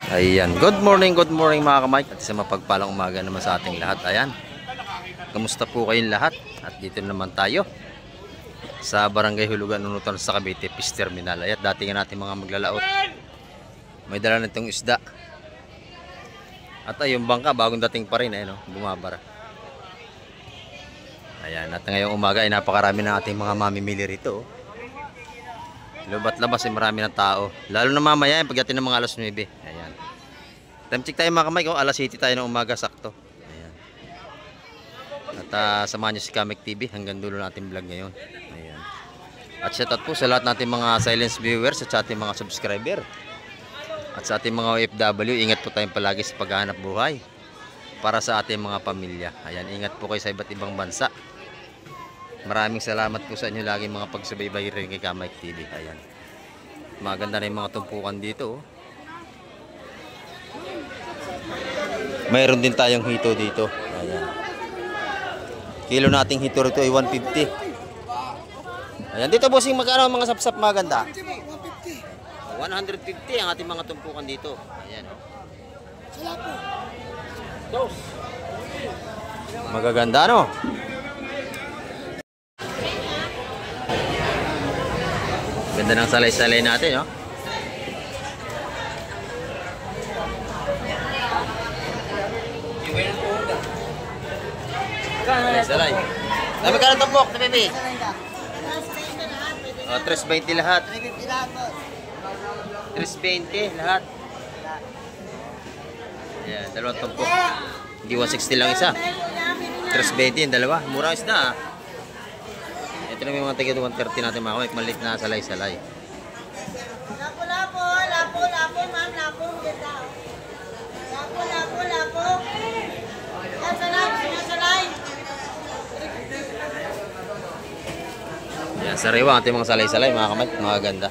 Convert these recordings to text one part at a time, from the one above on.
Ayan, good morning mga kamay. At sa mapagpalang umaga naman sa ating lahat. Ayan, kamusta po kayong lahat? At dito naman tayo sa Barangay Hulugan, Unutan sa Cavite, Fish Terminal. Ayan, dating natin mga maglalaot. May dala na itong isda. At ay, yung bangka, bagong dating pa rin, no? Bumabara. Ayan, at ngayong umaga ay napakarami na ating mga mamimili rito. Lubat labas ay marami ng tao. Lalo na mamaya, pagdating ng mga alas 9. Ayan. Time check tayo mga kamay, alas 7 tayo ng umaga sakto. Ayan. At samahan nyo si Kamek TV hanggang dulo natin vlog ngayon. Ayan. At shout out po sa lahat natin mga silence viewers at sa ating mga subscriber. At sa ating mga OFW, ingat po tayong palagi sa paghahanap buhay para sa ating mga pamilya. Ayan, ingat po kayo sa iba't ibang bansa. Maraming salamat po sa inyo lagi mga pagsubaybay rin kay Kamek TV. Ayan. Maganda na yung mga tumpukan dito. Mayroon din tayong hito dito. Ayan. Kilo nating hito rito ay 150. Ayan, dito bossing magkano mga sapsap maganda? 150 ang ating mga tumpukan dito. Ayan. Magaganda no? Ganda ng salay-salay natin, no? Salay. Dami ka ng tumpok, baby. 320 lahat. 320 lahat. Ayan, dalawang tumpok. Hindi 160 lang isa. 320 yung dalawa. Murang isda, ito na may mga tiga 130 natin mga kamay. Malit na salay-salay. Lapo, ma'am, lapo. Ganda. Lapo. Salay. Yan, sariwa ang ating mga salay-salay mga kamay. Mga ganda.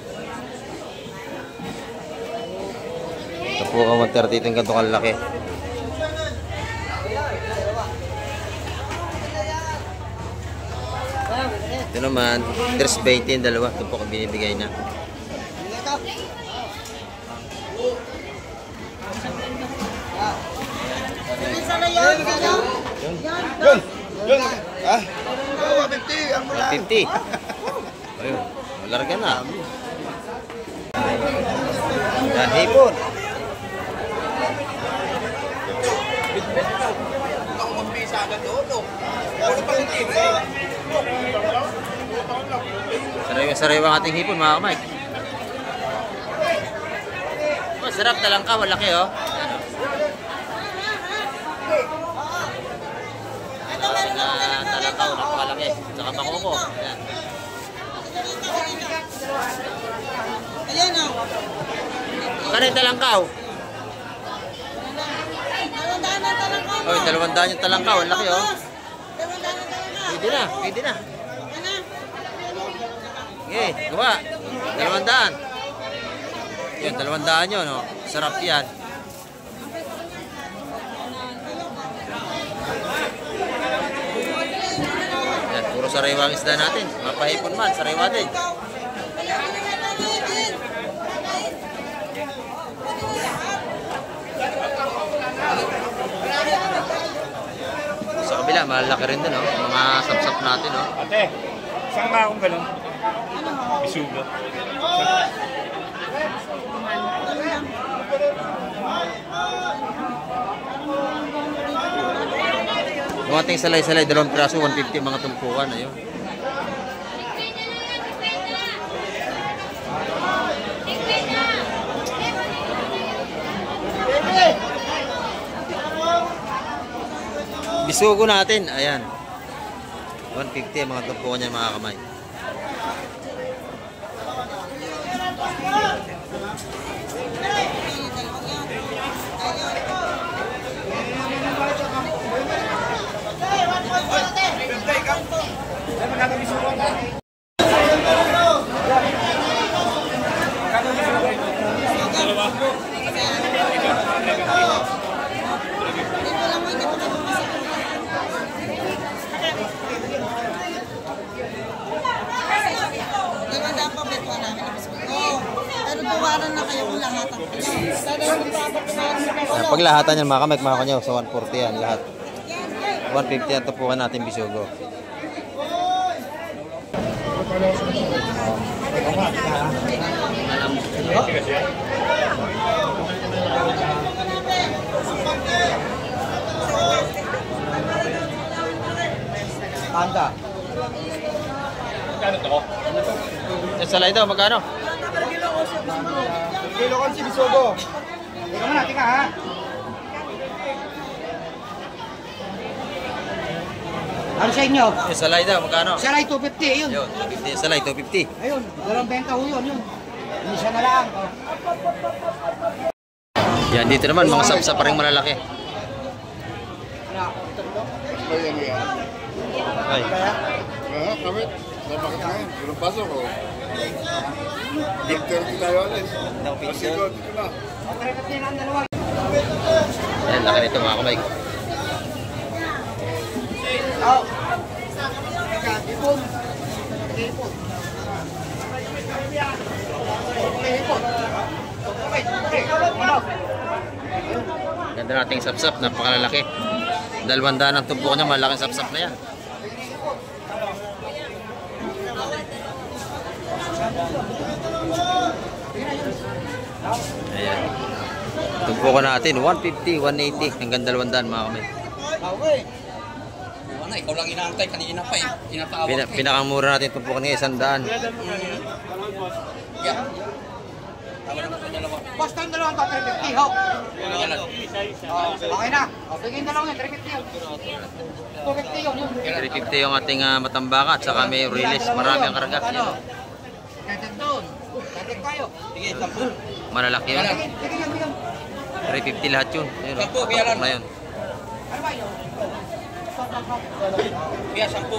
Ito po ang 130 itong ganito kalaki. Ito naman, 320 yung dalawa. Ito po kung binibigay na. Yun. 150 ang mula. 150. Ayun, malarga na. Yan, hipon. Sariwa ang ating hipon mga kamay. Oh, sarap talangka, malaki oh. Talangkaw, napakalaki. Saka makoko. Ayan. Ayan o. Kano yung talangkaw? 200 na talangkaw mo. Oy, 200 yung talangkaw, ang laki oh. 200 na talangkaw. Pwede na. Okay, gawa. 200. Yun, 200 yun oh. Sarap yan. Yan, puro sariwa ang isda natin. Mapahipon man, sariwa din. Sa kabila, malaki rin din oh. Mga sapsap natin oh. Ate, saan nga akong ganun? Bisugo. Yung ating salay-salay, 2 piraso, 150 mga tumpukan. Ayun. Bisugo natin, ayan. 150 mga tumpukan niya mga kamay. babayaran na kayo kung lahatan kayo. Dahil magpapatunayan mo kayo. Pag lahatan yan mga kamay, mga kanyo, sa 140 yan lahat. 150 yan tupukan natin bisugo. Anda. Magkano to? Sa salay daw, magkano? Kilo kon si Bisogo. Tika muna, tika ha. Ano sa inyo? Sa salay daw, magkano? Salay 250, yun. Yun, 250 salay, 250. Ayun, walang benta ho yun. Hindi siya na lang. Oh. Yan, dito naman, mga sapsa pa rin malalaki. Ay, Kami, napakit ngayon. Yung pasok ko. Victor tayo alis. Kasi ko, dito na. yan, laki nito mga kamay. Ganda nating sapsap, napakalalaki. 200 ang tubo niya, malaking sapsap na yan. Ayan. Tubo ko natin, 150, 180, hanggang 200 mga kamay. Ano, ikaw lang inaantay kanina pa eh. Tinatawag Pinakamura natin tubo ko niya, 100. Yeah. Tama naman sa dalawa. Basta yung dalawang 350, ho. Yan. Okay na. O, bigyan dalawang yan, 350 yun. 250 yun. 350 yung ating matambaka at saka may release, marami ang karga. Ano? Dadag doon. Dadag tayo. Sige, 10. Malalaki yun. Sige yan, bigyan. 350 lahat yun. Ayun, Sampu, patok kaya na yun. Ano ba yun? Kaya 10.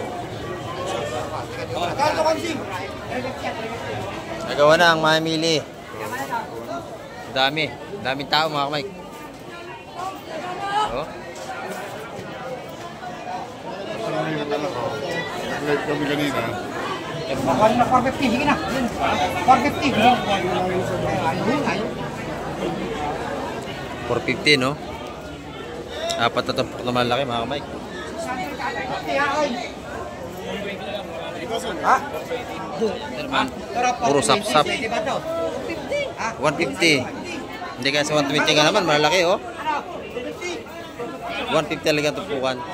Kalo konsim. 350 yan, 350. Nagawa na ang mamili. Dami. Daming tao mga kamay. Oh. Nag-live kami kanina. Bakal na 450, sige na. 450. Ayun. 450 no? Apat na tumpok na malaki mga kamay. Ha? Puro sap-sap. 150 ba to? 150. Hindi kaya sa 120 nga naman, malaki oh. 150 talaga tumpukan. 40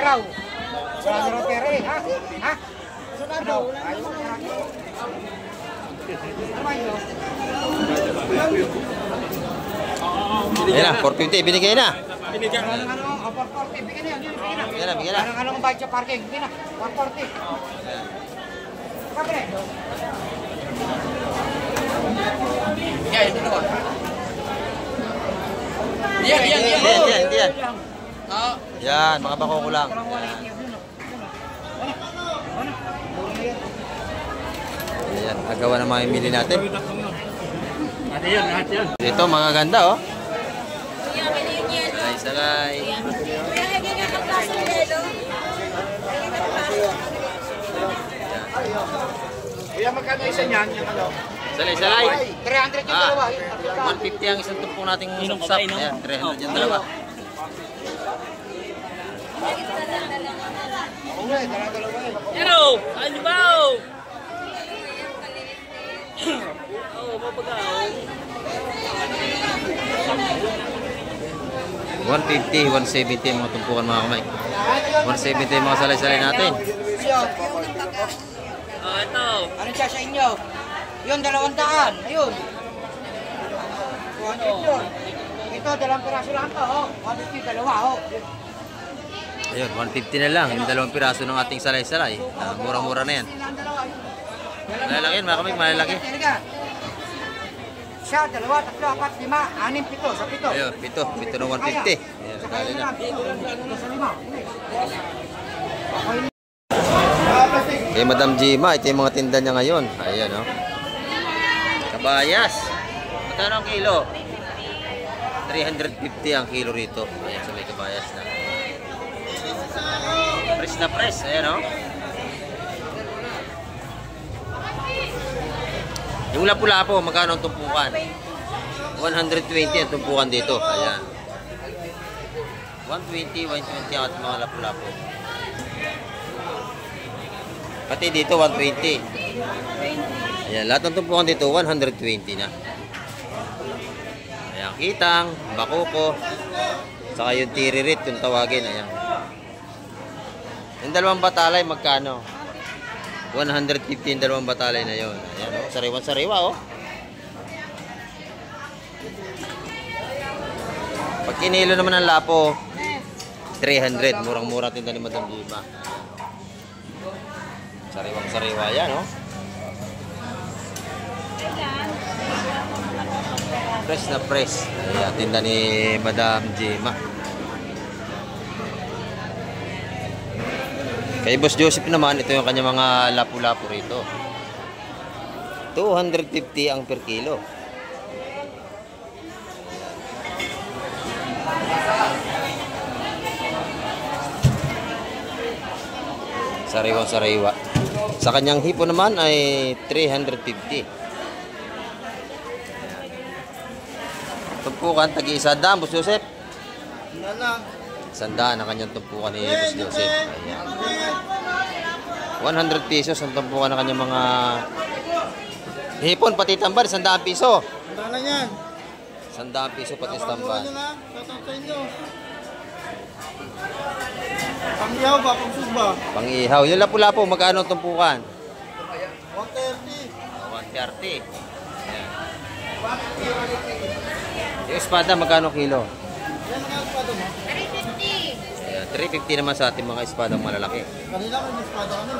raw. Wala na raw pera eh, ha? Ha? Ano? Ayaw mo na. Ayan na, 450, binigay na. Ano, 440, bigyan na yan, bigyan na. Bigyan na. Anong bayad sa parking, bigyan na. 140. Kabre. Kaya ito naman. Yan. Yan. Ah, Yan, mga bako ko lang. Ayan, agawa na mamimili natin. Ito, mga ganda oh. Salay. Kuya, magkano isa niyan? Yung ano? Salay. 300 yung dalawa. 150 ang isang tumpong nating sapsap. Ayan, 300 yung dalawa. Oo, dalawa eh. Hello! Ano ba? Oo, mapagaw. 150, 170 mga tumpukan mga kamay. 170 mga salay-salay natin. Oh, ito. Ano siya sa inyo? Yun, 200. Ayun. 200 yun. Ito, 2 piraso lang to, ho. 150, dalawa, ho. Ayun, 150 na lang. Yung 2 piraso ng ating salay-salay. Mura-mura na yan. Malalaki yan mga kamay, malalaki. Siya, 2, 3, 4, 5, 6, 7, 8. Ayun, 7 ng 150. Ayun, dali na. Kay Madam Jima, ito yung mga tinda niya ngayon. Ayan, oh. Kabayas. Magkano ang kilo? 350 ang kilo rito. Ayan, sa may kabayas na. Press na press. Ayan, oh. Yung lapu-lapo, magkano ang tumpukan? 120 ang tumpukan dito. Ayan. 120 ang ating mga lapu-lapo. Pati dito, 120. Ayan, lahat ng tumpukan dito, 120 na. Ayan, kitang, bakuko, saka yung tiririt, yung tawagin. Ayan. Yung dalawang batalay, magkano? 150 yung dalawang batalay na yun. Ayan, oh, sariwan-sariwa, oh. Pag kinilo naman ang lapo, 300. Murang-murang tinda ni Madam Jima. Sariwang-sariwa yan, oh. Fresh na fresh. Ayan, tinda ni Madam Jima. Kay Boss Joseph naman, ito yung kanyang mga lapu-lapu rito. 250 ang per kilo. Sariwang-sariwa. Sa kanyang hipo naman ay 350. Tumpukan, tagi-100, Boss Joseph. Sandaan ang kanyang tumpukan ni Boss Joseph. Ayan. 100 pesos ang tumpukan ng kanyang mga hipon, pati tamban, 100 piso. Sandaan yan. 100 piso pati tamban. Pang-ihaw ba? Pang-sus ba? Pang-ihaw. Yung lapu-lapo, magkano ang tumpukan? 130. 130. Ayan. Yung espada, magkano kilo? Yan ang espada mo. 350 naman sa ating mga espadang malalaki. Kanina may espada kami.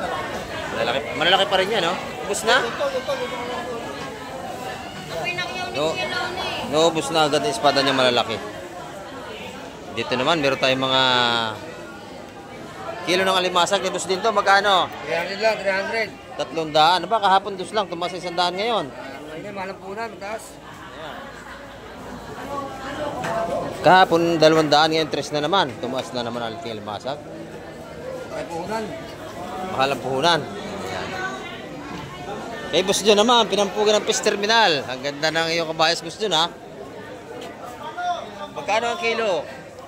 Malalaki, malalaki pa rin yan, no? Ubus na? No, ubus na agad ang espada niya malalaki. Dito naman, meron tayong mga kilo ng alimasag. Ubus din to, magkano? 300 lang, 300. 300. Ano ba, kahapon dos lang, tumas 100 ngayon. Ngayon, malampunan, mataas. Kahapon 200, ngayon 3 na naman. Tumaas na naman ang alimasag. May puhunan. Mahal ang puhunan. Ayan. Kay Boss John naman, pinampugan ng Fish Terminal. Ang ganda ng iyong kabayas, Boss John, ha? Magkano ang kilo?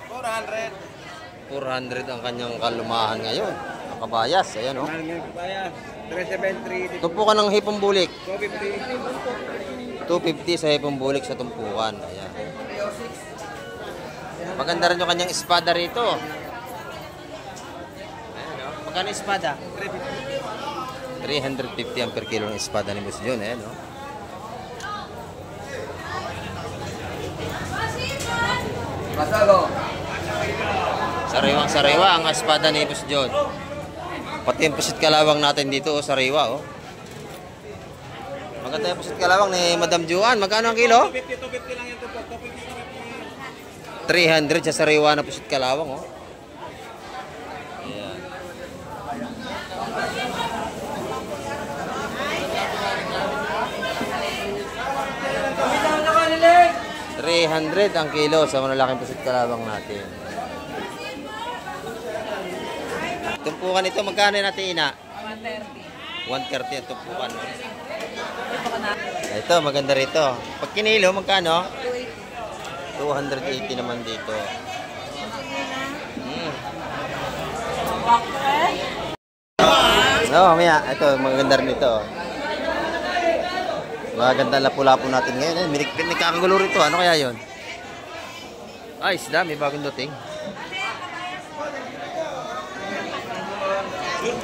400. 400 ang kanyang kalumahan ngayon. Ang kabayas, ayan, oh. 373. Tumpukan ng hipong bulik. 250. 250 sa hipong bulik sa tumpukan. Ayan. Maganda rin yung kanyang espada rito. Ayan, oh. Magkano yung espada? 350 ang per kilo ng espada ni Boss John. Ayan, oh. Masago. Sariwang-sariwa ang espada ni Boss John. Pati yung pusit kalawang natin dito, oh, sariwa, oh. Maganda yung pusit kalawang ni Madam Juan. Magkano ang kilo? 250 lang yan. 300 sa sariwa na pusit kalawang, oh. Ayan. $300 ang kilo sa malalaking pusit kalawang natin. Tumpukan ito, magkano natin ina? 130 ang tumpukan. Ito, maganda rito. Pag kinilo, magkano? 280 naman dito. No, maya, ito, maganda rin ito. Maganda lapu-lapu natin ngayon. May kakagulo rito. Ano kaya yun? Ay, isda, may bagong dating.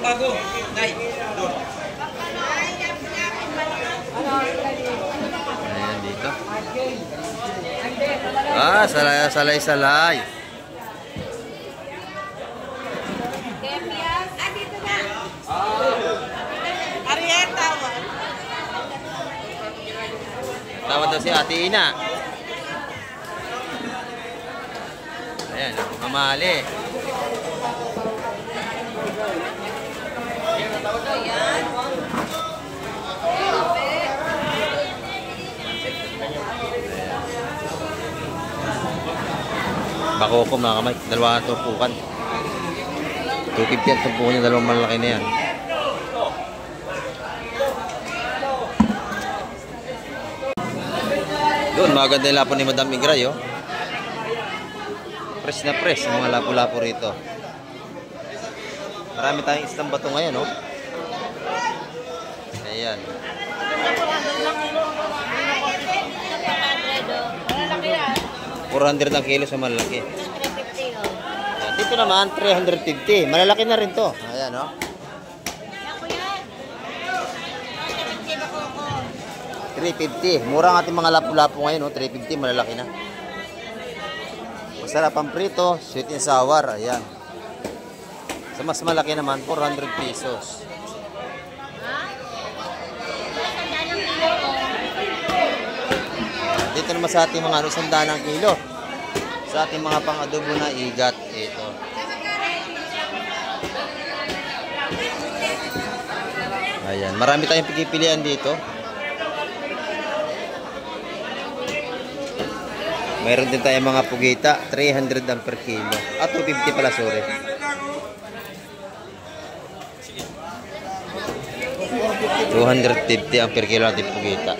Bago. Nay. Ayan dito. Ah, salay-salay. Dito na. Ariel, tawag. Tawad daw si Ate Ina. Ayan, mamali. Bako ko mga kamay, dalawang tumpukan. 250 ang tumpukan niya, dalawang malaki na yan. Doon, maganda yung lapo ni Madam Ingray, oh. Press na press yung mga lapo-lapo rito. Marami tayong isang bato ngayon, oh. Ayan. 400 ang kilo sa malaki. Ayan, dito naman, 350. Malalaki na rin to. Ayan, oh. 350. Mura ang ating mga lapu-lapu ngayon, no? 350, malalaki na. Masarap ang prito, sweet and sour. Ayan. Sa mas malaki naman, 400 pesos. Dito naman sa ating mga 100 kilo. Sa ating mga pang-adobo na igat. Ito. Ayan. Marami tayong pagpipilian dito. Mayroon din tayong mga pugita, 300 ang per kilo. At 250 pala, sorry. $250 ang per kilo natin pugita.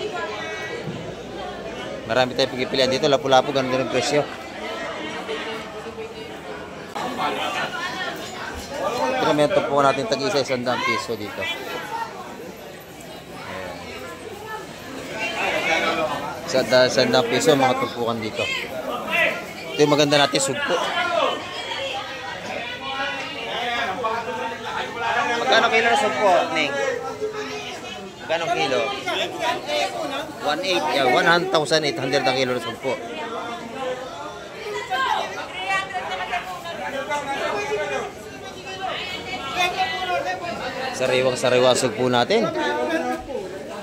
Marami tayong pagpipilian dito. Lapu-lapu, ganun din ang presyo. Pinamento po natin tag-isa 100 piso dito. Sa 100 piso mga tumpukan dito. Ito yung maganda natin, sugpo. Magkano kilo na sugpo, Ning? Magkano kilo? 1,800 ang kilo na sugpo. Sariwang-sariwa sugpo natin.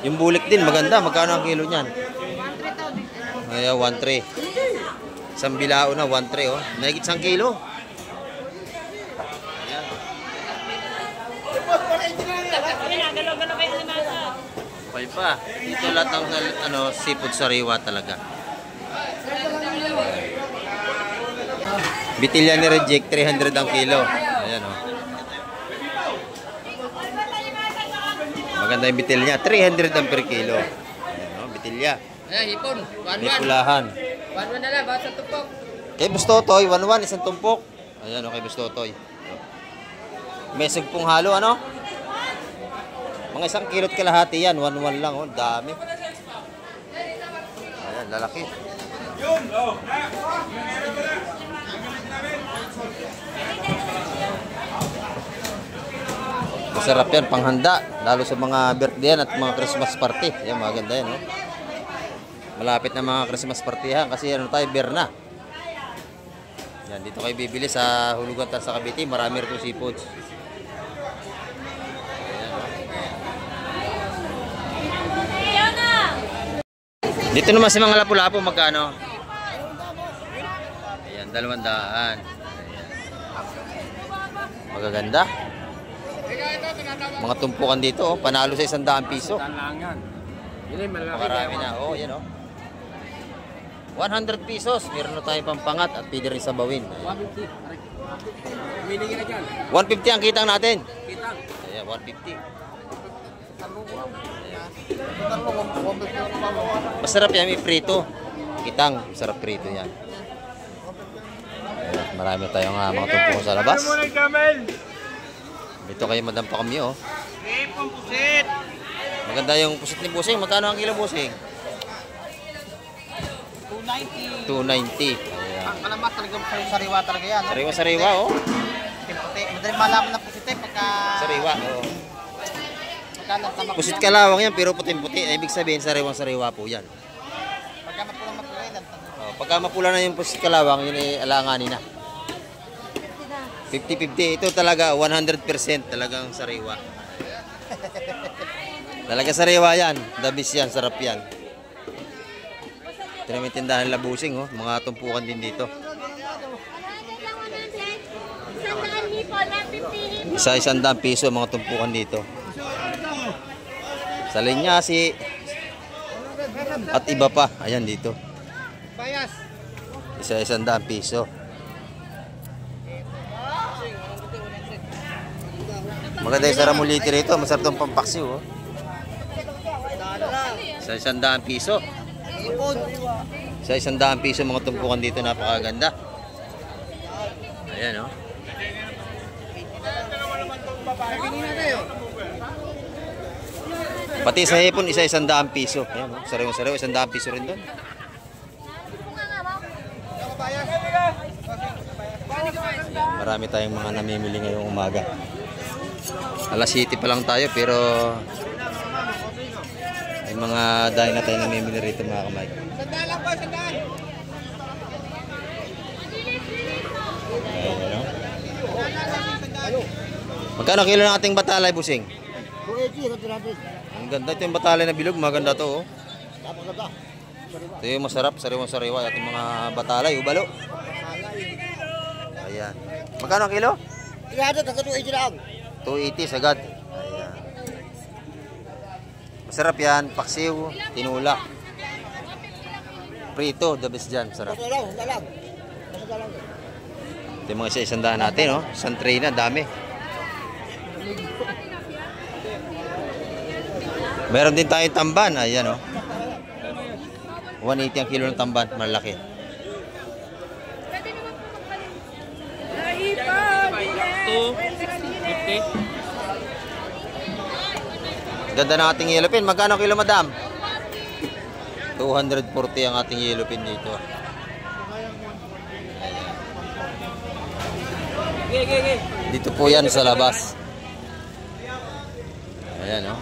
Yung bulik din, maganda. Magkano ang kilo niyan? Ayan, 1.3. Isang bilao na, 1.3, oh. Nagit 1 kilo. Ayan. Okay pa. Ito lahat ng seafood sariwa talaga. Bitilya ni Reject, 300 ang kilo. Ayan, oh. Maganda yung bitilya. 300 ang per kilo. Ayan, oh, bitilya. Ayan, hipon. May pulahan. 1-1 na lang, basta tupok. Kay Bustotoy, 1-1, isang tumpok. Ayan, okay, Bustotoy. May sugpong halo, ano? Mga 1 kilot kalahati yan, 1-1 lang, oh. Dami. Ayan, lalaki. Masarap yan, panghanda. Lalo sa mga birthday at mga Christmas party. Ayan, maganda yan, oh. Malapit na mga Christmas partihan kasi ano tayo, Berna. Yan, dito kayo bibili sa Hulugan sa Cavite, marami rito seafoods. Ayan, dito naman si mga lapu-lapu, magkano? Ayan, 200. Ayan. Magaganda. Mga tumpukan dito, oh, panalo sa 100 piso. Makarami na, oh, yan, oh. 100 pesos, meron na tayo pampangat at pwede rin sabawin. 150 ang kitang natin. Ayan, 150. Masarap yan, may prito. Kitang, masarap prito yan. Ayan, marami tayong mga tumpukan sa labas. Dito kayo madam pa kami, oh. Maganda yung pusit ni Busing. Magkano ang kilo, Busing? 290. 290. Ayan. Ang kalamat talaga sariwa talaga yan. Sariwa-sariwa, oh. Puti. Madaling malaman na puti pagka... Sariwa, oh. Pagka nagtamak Pusit kalawang yan, pero puting-puti. Ibig sabihin, sariwang-sariwa po yan. Pagka mapula-mapula yan. Oh, pagka mapula na yung pusit kalawang, yun ay alanganin na. 50-50. Ito talaga, 100% talagang sariwa. Talaga sariwa yan. Dabis yan, sarap yan. Ito naman tindahan nila Busing, oh. Mga tumpukan din dito. Isa 100 piso mga tumpukan dito. Sa Linyasi at iba pa. Ayan dito. Isa 100 piso. Maganda yung saramuliti rito. Masarap itong pampaksiw, oh. Sa 100 piso. Sa 100 piso mga tumpukan dito, napakaganda. Ayan, oh. Pati sa hipon, 100 piso. Ayan, oh. Sariwa-sariwa, 100 piso rin doon. Marami tayong mga namimili ngayong umaga. Alas 7 pa lang tayo, pero may mga dahil na tayo namimili rito, mga kamay. Sandaan lang po, sandaan. Ayan, ano? Magkano kilo ng ating batalay, busing? 280, ito natin. Ang ganda ito yung batalay na bilog, maganda to, oh. Napakaganda. Ito yung masarap, sariwang-sariwa ating mga batalay, ubalo. Ayan. Magkano ang kilo? 300, hanggang 280 lang. 280 sagad. Ayan. Masarap yan, paksiw, tinula. Prito, the best dyan, masarap. Basta lang, lalang. Basta lang. Ito yung mga isa-isandaan natin, oh. Isang tray na, dami. Meron din tayong tamban, ayan, oh. 180 ang kilo ng tamban, malaki. Ganda ng ating yellow pin. Magkano kilo, madam? 240 ang ating yellow pin dito. Dito po yan sa labas. Ayan, oh.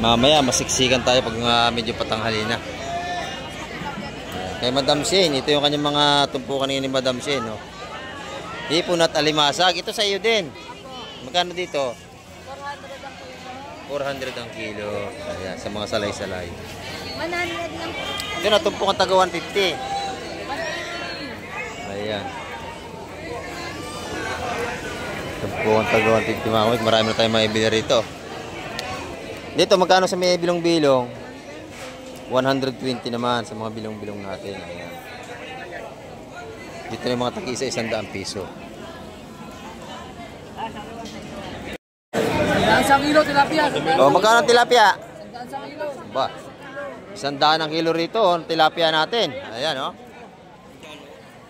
Mamaya masiksikan tayo pag medyo patanghali na. Kay Madam Shane, ito yung kanyang mga tumpukan ni Madam Shane, oh. Hipon at alimasag. Ito sa iyo din. Magkano dito? 400 ang kilo. Ayan, sa mga salay-salay. 100 lang po. Ito na, tumpukan taga 150. Ayan. Tumpukan taga 150 mga kamay. Marami na tayong maibili rito. Dito, magkano sa may bilong-bilong? 120 naman sa mga bilong-bilong natin. Ayan. Dito na yung mga tag-isa 100 piso. Isang kilo tilapia. O, magkano ang tilapia? Isang kilo. Ba, 100 ang kilo rito, ang tilapia natin. Ayan, oh.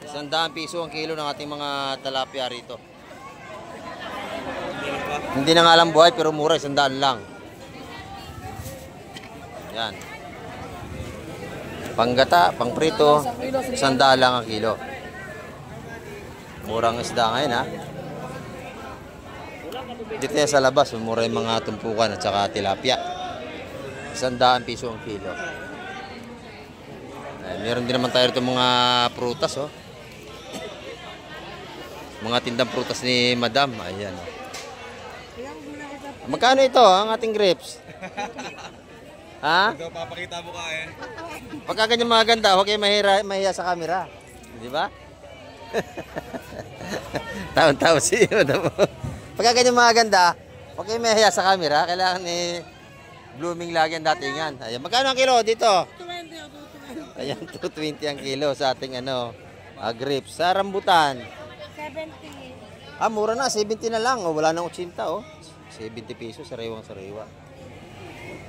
100 piso ang kilo ng ating mga tilapia rito. Hindi na nga lang buhay, pero mura, 100 lang. Ayan. Panggata, pangprito, 100 lang ang kilo. Murang isda ngayon, ha. Dito yan sa labas, mura yung mga tumpukan at saka tilapia. 100 piso ang kilo. Ayan, meron din naman tayo rito mga prutas, oh. Mga tindang prutas ni Madam. Ayan, oh. Magkano ito, ang ating grapes? Ha? Ito, papakita mo ka eh. Pagka ganyan mga ganda, huwag kayo mahiya sa camera. Di ba? Taon-taon siya. Pagka ganyan mga ganda, huwag kayo mahiya sa camera. Kailangan blooming lagi ang datingan. Ayan. Magkano ang kilo dito? 220. Ayan, 220 ang kilo sa ating grapes. Sa rambutan? 70. Ah, mura na. 70 na lang. O, wala nang 80, oh. 70 pesos, sariwang-sariwa.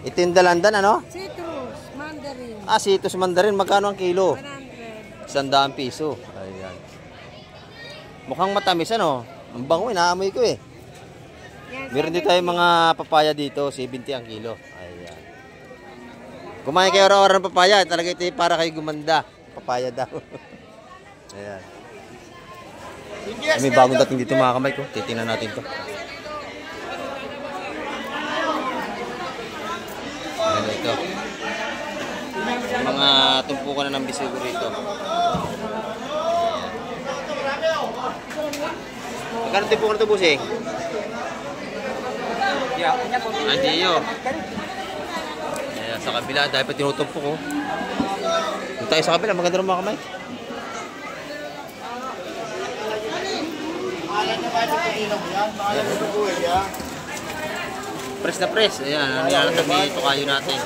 Ito yung dalandan, ano? Citrus, mandarin. Ah, citrus mandarin. Magkano ang kilo? 100. 100 piso. Ayan. Mukhang matamis, ano? Ang bango, naamoy ko, eh. Yan, Meron din tayong mga papaya dito, 70 ang kilo. Ayan. Kumain kayo araw-araw ng papaya. Talaga ito para kayo gumanda. Papaya daw. Ayan. May bagong dating dito mga kamay ko. Titingnan natin to. Ayan ito. Mga tumpukan na ng bisugo rito. Magkano tumpukan ito, busing? Hindi yun. Ayan, sa kabila, dahil pa tinutumpok ko. Kung tayo sa kabila, maganda rin mga kamay. Press na press. Ayan, ano yan ang tabi tukayo natin.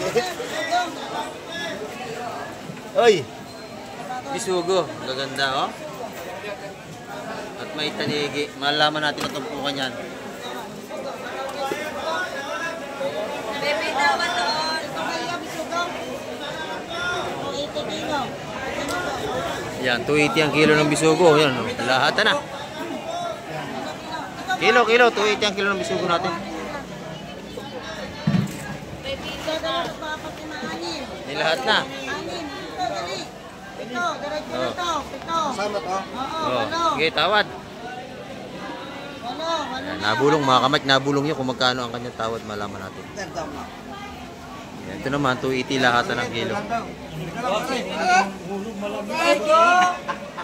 Oy! Bisugo. Gaganda, oh. At may tanigi. Malalaman natin ang tumpukan yan. Baby, Yan, 280 ang kilo ng bisugo. Yan, lahat na. Kilo, 280 ang kilo ng bisugo natin. Ito, dapat mapapatin na anim. May lahat na. Anim. Ito, dali. Ito, diretso na to. Ito. Sama to. Oo, Oh, walo. sige, tawad. Walo, walo Yan, na. nabulong mga kamay, nabulong yun kung magkano ang kanyang tawad, malaman natin. Yan, ito naman, 280 lahat na ng kilo.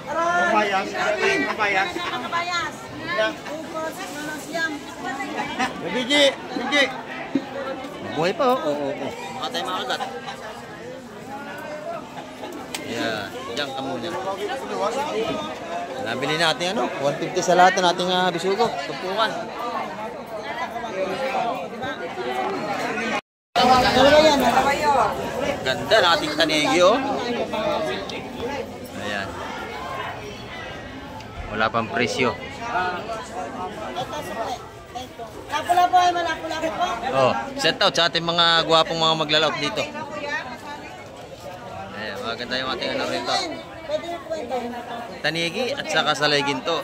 Kabayas. Kabayas. Kabayas. Upos, manasyam. Bigi. Buhay pa, oh. Oo. Baka tayo makagat. Yan, diyan ka muna. Nabili natin ano, 150 sa lahat na nating bisugo. Tupukan. Dalawa yan, ah. Ganda ng ating tanigi, oh. Ayan. Wala pang presyo. Ito, sukle. Lapo-lapo ay malapo-lapo po. Oh, shout out sa ating mga gwapong mga maglalaot dito. Ayan, maganda yung ating ano rito. Pwede yung kwento. Tanigi at saka salay ginto.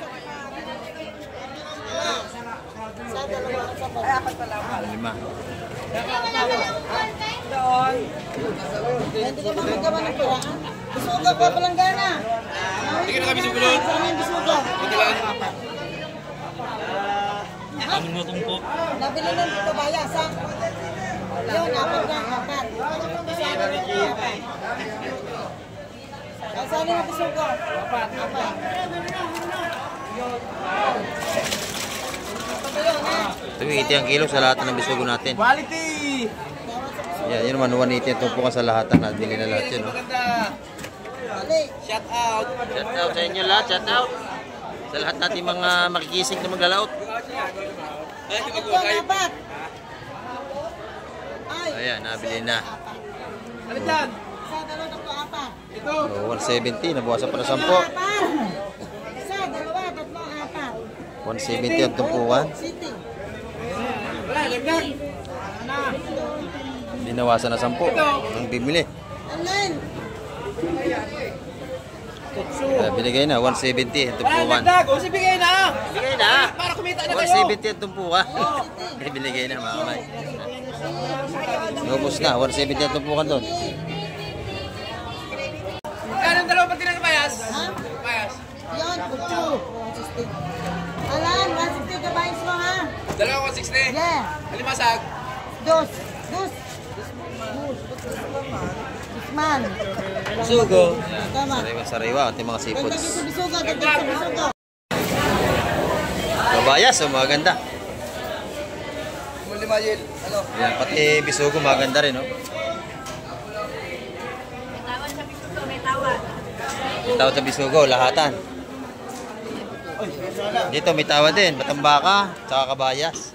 Sa dalawa, sa pag. Ay, apat pala. 5. Hindi ka makagawa ng piraan. Bisuga po, palanggana. Hindi ka na kami sugunod. Saan yung bisuga? Ano mo itong po? Nabili ng kabayas, ha? Yun, apat na, apat. Saan yung apat? Saan yung bisuga? Apat. Apat. Ito 80 ang kilo sa lahat ng bisugo natin. Quality. Yan, yun naman 180 ang tumpukan sa lahat ng nabili na lahat yun. Oh. Dali. Shout out. Shout out sa inyo lahat, shout out. Sa lahat natin mga makikisig na maglalaot. Apat yun, apat. Ay. Ayan, nabili na. Ano dyan? Isa, dalawa, tatlo, apat. So, 170, nabuwasan pa na 10. Apat. Isa, dalawa, tatlo, apat. 170 ang tumpukan. City. Binawasan na 10. Ang bibili. Online. Binigay na, 170 ang tumpukan. O, sibigay na. Binigay na. Para kumita na kayo. 170 ang tumpukan. Binigay na mga kamay. Ubus na, 170 ang tumpukan doon. Kano ang dalawa pati ng kabayas? Ha? Kabayas. Yun, kutsu. 160. Alan, 160 ka ba mo, ha? Dalawa 160. Yeah. Alimasag. Dos. Dos. Isman. Sugo. Tama. Sariwa-sariwa, ating mga Ganda seafoods. sa bisuga, ganda sa bisuga. Kabayas, oh, maganda. Muli Mayil. Ano? Yan, pati bisugo maganda rin, oh. May tawad sa bisugo, lahatan. Dito may tawad din, Batambaka, tsaka Kabayas.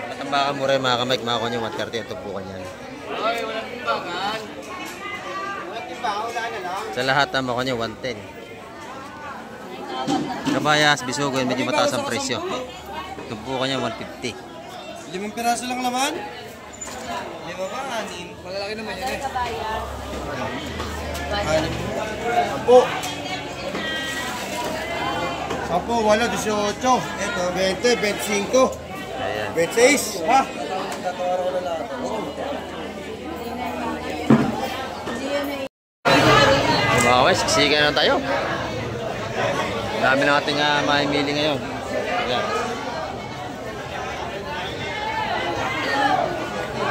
Batambaka mura yung mga kamay, makakuha nyo 130 ang tumpukan yan. Ay, walang timbangan. Walang timbangan, wala na lang. Sa lahat makuha nyo 110. Kabayas, bisugo, yun medyo mataas ang presyo. Tumpukan niya 150. 5 piraso lang naman. 5 ba? 6. Malalaki naman yan eh. Sampo. Sampo, 8, 18. Ito, 20, 25. Ayan. 26. Ha? Mga guys, siksikan na tayo. Dami na ating mamimili ngayon. Ayan.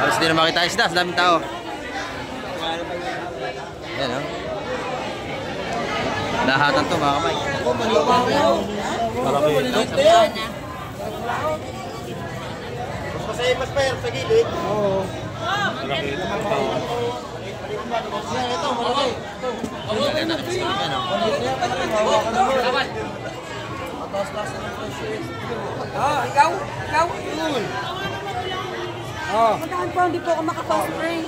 Halos di na makita isda, sa daming tao. Ayan, oh. Lahatan to mga kamay. Mas pa yan sa gilid. Oo. Ayan, nakikisikan, oh. Ikaw? Matahan po, hindi po ako makapag-spray.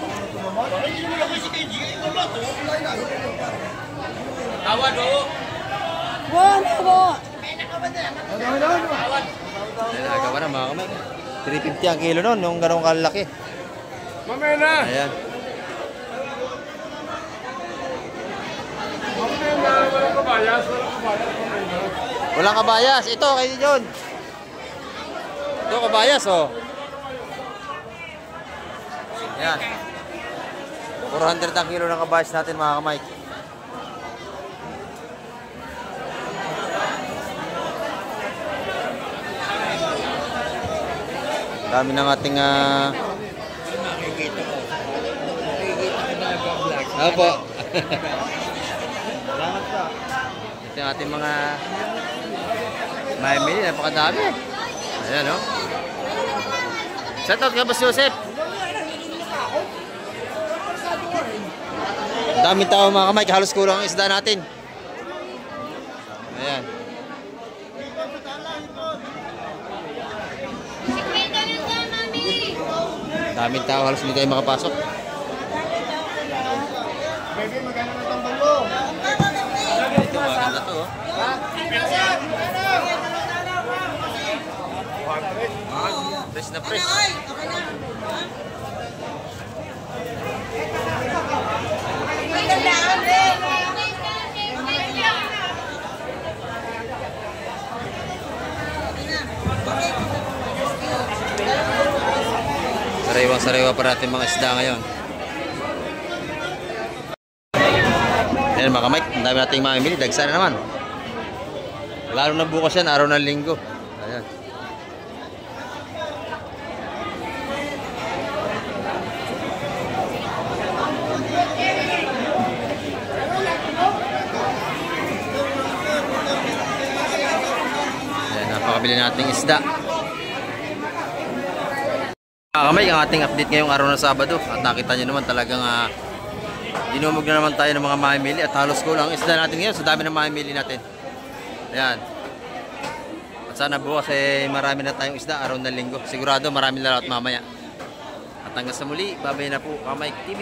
Tawad o. Wala po. Nagawa na mga kamay. 350 ang kilo nun, yung ganong kalaki. Mamaya na. Ayan. Mamaya kabayas, walang kabayas. Walang kabayas. Ito, kay John. Ito, kabayas, oh. Ayan. 400 ang kilo ng kabayas natin, mga kamay. Dami ng ating Nakikita ko na nag-vlog. Opo. Salamat po. Ito yung ating mga mamili, napakadami. Ayan, no? Shoutout ka, Boss Joseph. Ang daming tao, mga kamay, halos kulang ang isda natin. Ayan. Daming tao, halos hindi tayo makapasok. Baby, magkano na itong balo? Ito, maganda to, oh. Press na press. Sariwang-sariwa pa natin mga isda ngayon. Ayan mga kamay, ang dami nating mamimili. Dagsa na naman. Lalo na bukas yan, araw ng linggo. Ayan. Ayan, napakabili nating isda. Kamay, ang ating update ngayong araw ng Sabado. At nakita nyo naman talagang dinumog na naman tayo ng mga mamimili. At halos kulang ang isda natin ngayon sa dami ng mamimili natin. Ayan. At sana bukas marami na tayong isda araw ng linggo. Sigurado marami na lahat mamaya. At hanggang sa muli, babay na po Kamay TV.